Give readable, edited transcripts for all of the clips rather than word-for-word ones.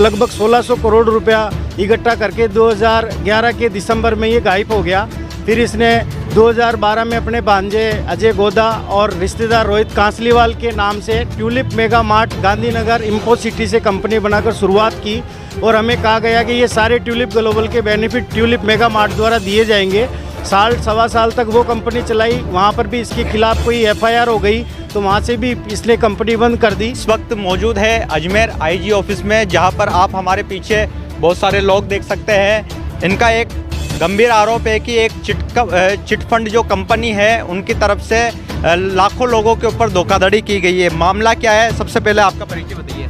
लगभग 1600 करोड़ रुपया इकट्ठा करके 2011 के दिसंबर में ये गायब हो गया। फिर इसने 2012 में अपने भांजे अजय गोदा और रिश्तेदार रोहित कांसलीवाल के नाम से tulip mega mart Gandhinagar info city से कंपनी बनाकर शुरुआत की और हमें कहा गया कि ये सारे ट्यूलिप ग्लोबल के बेनिफिट ट्यूलिप मेगा मार्ट द्वारा दिए जाएंगे। साल सवा साल तक वो कंपनी चलाई, वहाँ पर भी इसके खिलाफ कोई FIR हो गई तो वहाँ से भी इसने कंपनी बंद कर दी। इस वक्त मौजूद है अजमेर IG ऑफिस में, जहाँ पर आप हमारे पीछे बहुत सारे लोग देख सकते हैं। इनका एक गंभीर आरोप है कि एक चिट फंड जो कंपनी है उनकी तरफ से लाखों लोगों के ऊपर धोखाधड़ी की गई है। मामला क्या है, सबसे पहले आपका परिचय बताइए।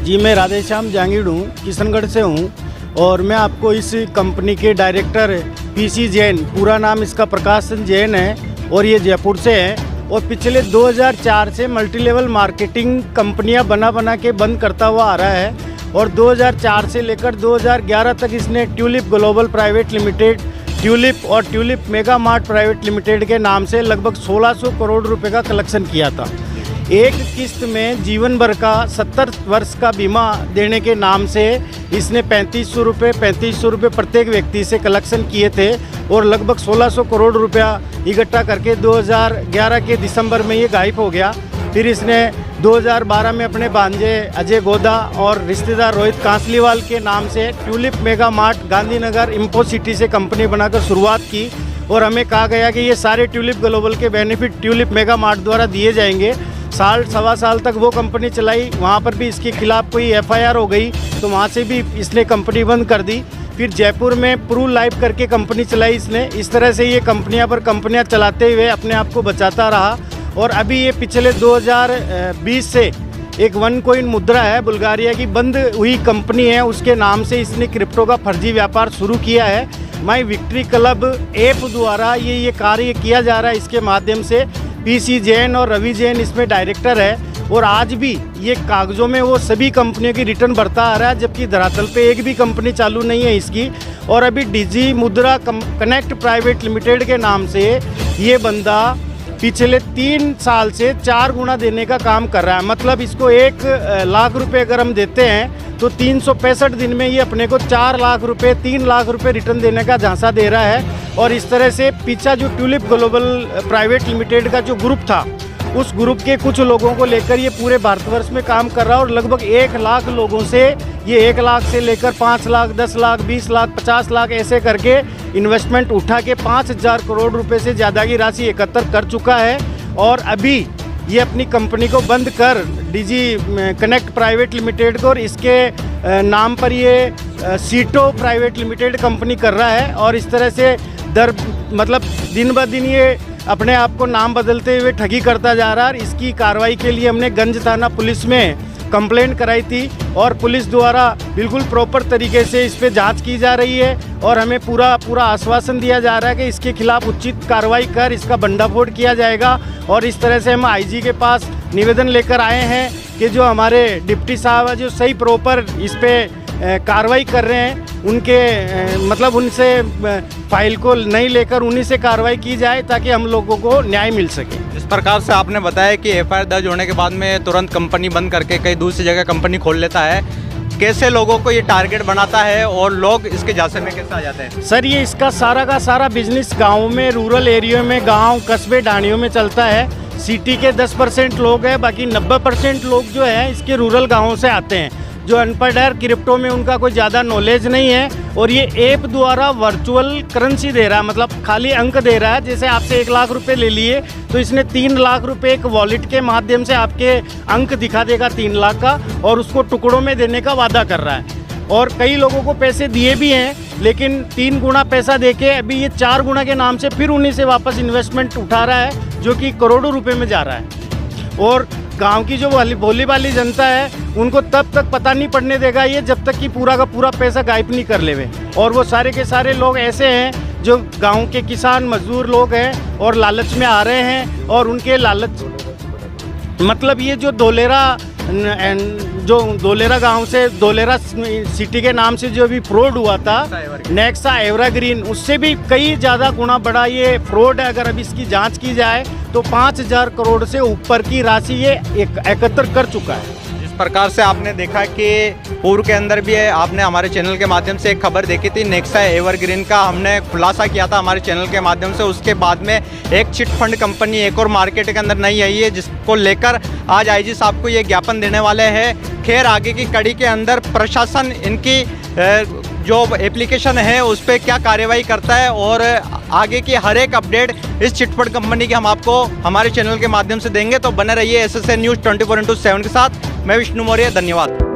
जी, मैं राधेश्याम जहांगीर हूँ, किशनगढ़ से हूँ और मैं आपको इस कंपनी के डायरेक्टर PC जैन, पूरा नाम इसका प्रकाश जैन है और ये जयपुर से है और पिछले 2004 से मल्टी लेवल मार्केटिंग कंपनियां बना के बंद करता हुआ आ रहा है और 2004 से लेकर 2011 तक इसने tulip global private limited, tulip और tulip mega mart private limited के नाम से लगभग 1600 करोड़ रुपए का कलेक्शन किया था। एक किस्त में जीवन भर का 70 वर्ष का बीमा देने के नाम से इसने 3500 रुपये प्रत्येक व्यक्ति से कलेक्शन किए थे और लगभग 1600 करोड़ रुपया इकट्ठा करके 2011 के दिसंबर में ये गायब हो गया। फिर इसने 2012 में अपने भांजे अजय गोदा और रिश्तेदार रोहित कांसलीवाल के नाम से tulip mega mart Gandhinagar info city से कंपनी बनाकर शुरुआत की और हमें कहा गया कि ये सारे ट्यूलिप ग्लोबल के बेनिफिट ट्यूलिप मेगा मार्ट द्वारा दिए जाएंगे। साल सवा साल तक वो कंपनी चलाई, वहाँ पर भी इसके खिलाफ कोई FIR हो गई तो वहाँ से भी इसने कंपनी बंद कर दी। फिर जयपुर में प्रू लाइव करके कंपनी चलाई इसने। इस तरह से ये कंपनियाँ पर कंपनियाँ चलाते हुए अपने आप को बचाता रहा और अभी ये पिछले 2020 से एक OneCoin मुद्रा है बुल्गारिया की, बंद हुई कंपनी है, उसके नाम से इसने क्रिप्टो का फर्जी व्यापार शुरू किया है। माई विक्ट्री क्लब ऐप द्वारा ये कार्य किया जा रहा है। इसके माध्यम से PC जैन और रवि जैन इसमें डायरेक्टर है और आज भी ये कागज़ों में वो सभी कंपनियों की रिटर्न भरता आ रहा है, जबकि धरातल पे एक भी कंपनी चालू नहीं है इसकी। और अभी डिजी मुद्रा कनेक्ट प्राइवेट लिमिटेड के नाम से ये बंदा पिछले 3 साल से 4 गुना देने का काम कर रहा है। मतलब इसको 1 लाख रुपए अगर हम देते हैं तो 365 दिन में ये अपने को 4 लाख रुपए 3 लाख रुपए रिटर्न देने का झांसा दे रहा है। और इस तरह से पीछा जो ट्यूलिप ग्लोबल प्राइवेट लिमिटेड का जो ग्रुप था, उस ग्रुप के कुछ लोगों को लेकर ये पूरे भारतवर्ष में काम कर रहा है और लगभग 1 लाख लोगों से ये 1 लाख से लेकर 5 लाख 10 लाख 20 लाख 50 लाख ऐसे करके इन्वेस्टमेंट उठा के 5000 करोड़ रुपए से ज़्यादा की राशि एकत्र कर चुका है। और अभी ये अपनी कंपनी को बंद कर डिजी कनेक्ट प्राइवेट लिमिटेड को और इसके नाम पर ये सीटो प्राइवेट लिमिटेड कंपनी कर रहा है। और इस तरह से मतलब दिन ब दिन ये अपने आप को नाम बदलते हुए ठगी करता जा रहा है। इसकी कार्रवाई के लिए हमने गंज थाना पुलिस में कंप्लेंट कराई थी और पुलिस द्वारा बिल्कुल प्रॉपर तरीके से इस पे जांच की जा रही है और हमें पूरा आश्वासन दिया जा रहा है कि इसके खिलाफ उचित कार्रवाई कर इसका भंडाफोड़ किया जाएगा। और इस तरह से हम IG के पास निवेदन लेकर आए हैं कि जो हमारे डिप्टी साहब है जो सही प्रॉपर इस पे कार्रवाई कर रहे हैं, उनके मतलब उनसे फाइल को नहीं लेकर उन्हीं से कार्रवाई की जाए ताकि हम लोगों को न्याय मिल सके। इस प्रकार से आपने बताया कि FIR दर्ज होने के बाद में तुरंत कंपनी बंद करके कहीं दूसरी जगह कंपनी खोल लेता है। कैसे लोगों को ये टारगेट बनाता है और लोग इसके झांसे में कैसे आ जाते हैं? सर, ये इसका सारा का सारा बिजनेस गाँव में, रूरल एरिया में, गाँव कस्बे ढाणियों में चलता है। सिटी के 10% लोग हैं, बाकी 90% लोग जो है इसके रूरल गाँवों से आते हैं। जो अनपढ़ है, क्रिप्टो में उनका कोई ज़्यादा नॉलेज नहीं है और ये ऐप द्वारा वर्चुअल करेंसी दे रहा है, मतलब खाली अंक दे रहा है। जैसे आपसे 1 लाख रुपए ले लिए तो इसने 3 लाख रुपए एक वॉलेट के माध्यम से आपके अंक दिखा देगा 3 लाख का और उसको टुकड़ों में देने का वादा कर रहा है। और कई लोगों को पैसे दिए भी हैं, लेकिन 3 गुना पैसा देके अभी ये 4 गुना के नाम से फिर उन्हीं से वापस इन्वेस्टमेंट उठा रहा है, जो कि करोड़ों रुपए में जा रहा है। और गांव की जो भोली भाली जनता है उनको तब तक पता नहीं पड़ने देगा ये, जब तक कि पूरा का पूरा पैसा गायब नहीं कर लेवे। और वो सारे के सारे लोग ऐसे हैं जो गांव के किसान मजदूर लोग हैं और लालच में आ रहे हैं और उनके लालच मतलब ये जो दोलेरा गांव से दोलेरा सिटी के नाम से जो भी फ्रॉड हुआ था नेक्सा एवराग्रीन, उससे भी कई ज़्यादा गुना बड़ा ये फ्रॉड है। अगर अभी इसकी जांच की जाए तो 5000 करोड़ से ऊपर की राशि ये एकत्र कर चुका है। जिस प्रकार से आपने देखा कि पूर्व के अंदर भी आपने हमारे चैनल के माध्यम से एक खबर देखी थी, नेक्सा एवरग्रीन का हमने खुलासा किया था हमारे चैनल के माध्यम से। उसके बाद में एक चिट फंड कंपनी एक और मार्केट के अंदर नई आई है, जिसको लेकर आज आईजी साहब को ये ज्ञापन देने वाले हैं। खैर आगे की कड़ी के अंदर प्रशासन इनकी जो एप्लीकेशन है उस पर क्या कार्रवाई करता है और आगे की हर एक अपडेट इस चिटफंड कंपनी की हम आपको हमारे चैनल के माध्यम से देंगे। तो बने रहिए SSN न्यूज़ 24/7 के साथ। मैं विष्णु मौर्य, धन्यवाद।